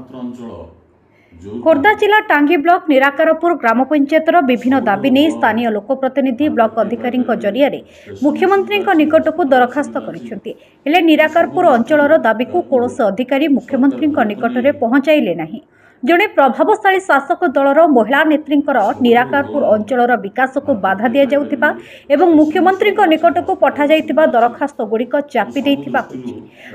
नामात्र अंचल खोर्धा जिला टांगी ब्लॉक निराकारपुर ग्राम पंचायतर विभिन्न दाबी नहीं स्थानीय लोकप्रतिनिधि ब्लॉक अधिकारी जरिया मुख्यमंत्री निकट को दरखास्त कर निराकारपुर अंचल दाबी को कौन अधिकारी मुख्यमंत्री निकट में पहुंचाइले नहीं। जड़े प्रभावशाली शासक दलर महिला नेत्री निराकारपुर अंचल विकास को बाधा दि जाउथिबा एवं मुख्यमंत्री निकट को पठा जाइथिबा दरखास्त गुड़िक चापी देइथिबा होछि।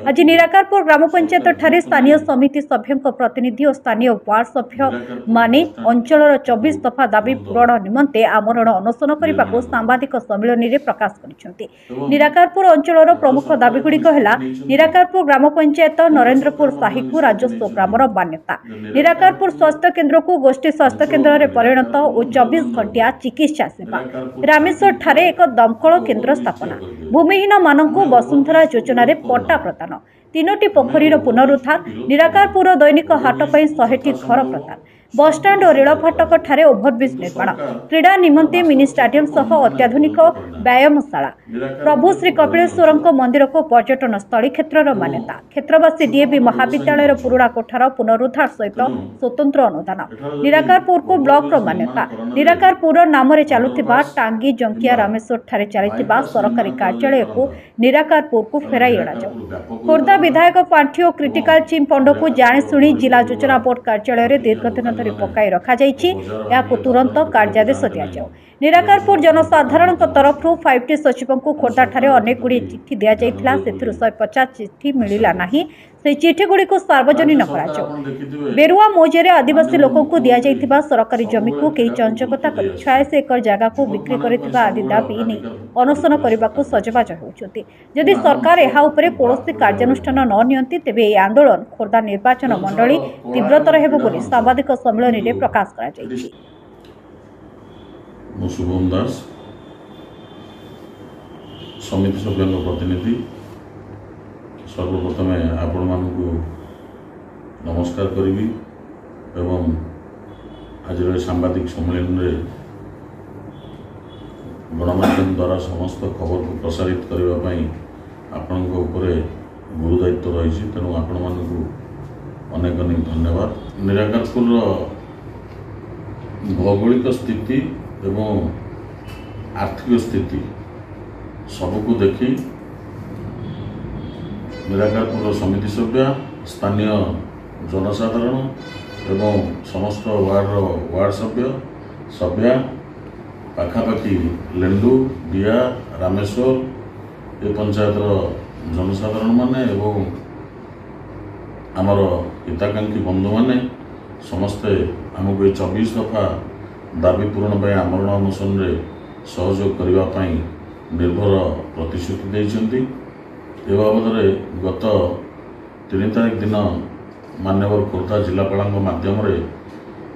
आज निराकारपुर ग्राम पंचायत ठारे स्थानीय समिति सभ्यों प्रतिनिधि और स्थानीय वार्ड सभ्य माने अंचल 24 दफा दाबी पूरण निमंते आमरण अनशन करने को सांबादिक सम्मेलन में प्रकाश करिसेंति। निराकारपुर अंचल प्रमुख दाबी गुड़िक है निराकारपुर ग्राम पंचायत नरेंद्रपुर साही को राजस्व ग्रामर मान्यता, निराकारपुर स्वास्थ्य केन्द्र को गोष्ठी स्वास्थ्य केन्द्र में परिणत और 24 घंटिया चिकित्सा सेवा, रामेश्वर ठारे एक दमकल केन्द्र स्थापना, भूमिहीन मानक वसुंधरा योजना पट्टा प्रदान, 3टी पोखरीर पुनरुद्धार, निराकारपुर दैनिक हाट पर 100टी घर प्रदान, बसस्टाण्ड और रेल फाटक ठारे ओभरब्रिज निर्माण, क्रीड़ा निमंते मिनी स्टाडियम सह अत्याधुनिक व्यायामशाला, प्रभु श्री कपिलेश्वर मंदिर को पर्यटन स्थली क्षेत्र मान्यता, क्षेत्रवासी डीएवी महाविद्यालय पुराणा कोठार पुनरुद्धार सहित स्वतंत्र अनुदान, निराकारपुर को ब्लॉक मान्यता, निराकारपुर नाम चलुवा टांगी जंकिया रामेश्वर ठारे चलता सरकारी कार्यालय को निराकारपुर को फेराई अणाଯାଉ। खोर्धा विधायक पांठी और क्रिटिकल चिम फंड को जाणीशुणी जिला योजना बोर्ड कार्यालय दीर्घ दिन धरी पकाई रखा तुरंत कार्यादेश दि जाऊ। निराकारपुर जनसाधारण तरफ 5टी सचिव को खोर्धा ठारे अनेक गुड़ी चिठी दि जाइथिला, सेथिरु 150 चिठी मिलिला नाही। से चिठी गुड़ी को सार्वजनिक कराଯାଉ। बेरुआ मौजे आदिवासी लोक को दि जाइथिबा सरकारी जमी को कई चंचकता कर 86 एकर जगह को बिक्री करिथिबा आदि दाबी नहीं अनशन करने को सजबाज होउछथि। यदि सरकार एहा उपरे कौनसी कार्यानुष्ठान न नियंती तेबे ए आंदोलन खोर्धा निर्वाचन मंडली तीव्रतर हेबो बोली सांबादिक सम्मेलन में प्रकाश करा जायछि। शुभम दास समिति सभ्य प्रतिनिधि, सर्वप्रथम आपण मानक नमस्कार करी एवं आज सांबादिक सम्मेलन में गणमाध्यम द्वारा समस्त खबर को प्रसारित करने आपण गुरु दायित्व रही, तेणु आपण मानक अनेक अनेक धन्यवाद। निराकारपुर भौगोलिक स्थिति एवं आर्थिक स्थिति सबको देखी निराकारपुर समिति सभ्य स्थानीय जनसाधारण एवं समस्त वार्ड सभ्य पाखापाखि लेंडू बिया रामेश्वर ए पंचायतर जनसाधारण माने एवं आमर हिताकांक्षी बंधु माने समस्ते आमको ये 24 दफा दाबी पूरण पर आमरण अनशन सहयोग करने निर्भर प्रतिश्रुति देइछन्ति। ए बाबद गत 3 तारिख दिन मान्यवर खोर्धा जिलापाल माध्यम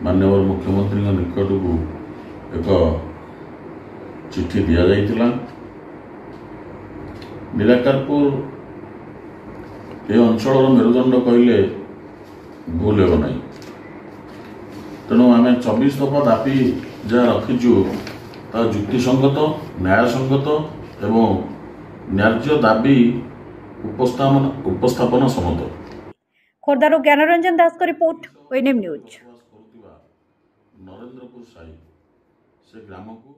मान्यवर मुख्यमंत्री निकट को एक चिठी दि जाइथिला। निराकारपुर ए अंचल मेरुदंड कहले भूल हेब नहीं, तेणु आम 24 दफा दाबी जहाँ रखीचु ता युक्तिसंगत न्यायसंगत एवं न्याय्य दाबी उपस्थापन सम्मत। खोर्धार ज्ञानरंजन दास को रिपोर्ट, ओएनएम न्यूज। नरेंद्रपुर साही से ग्राम को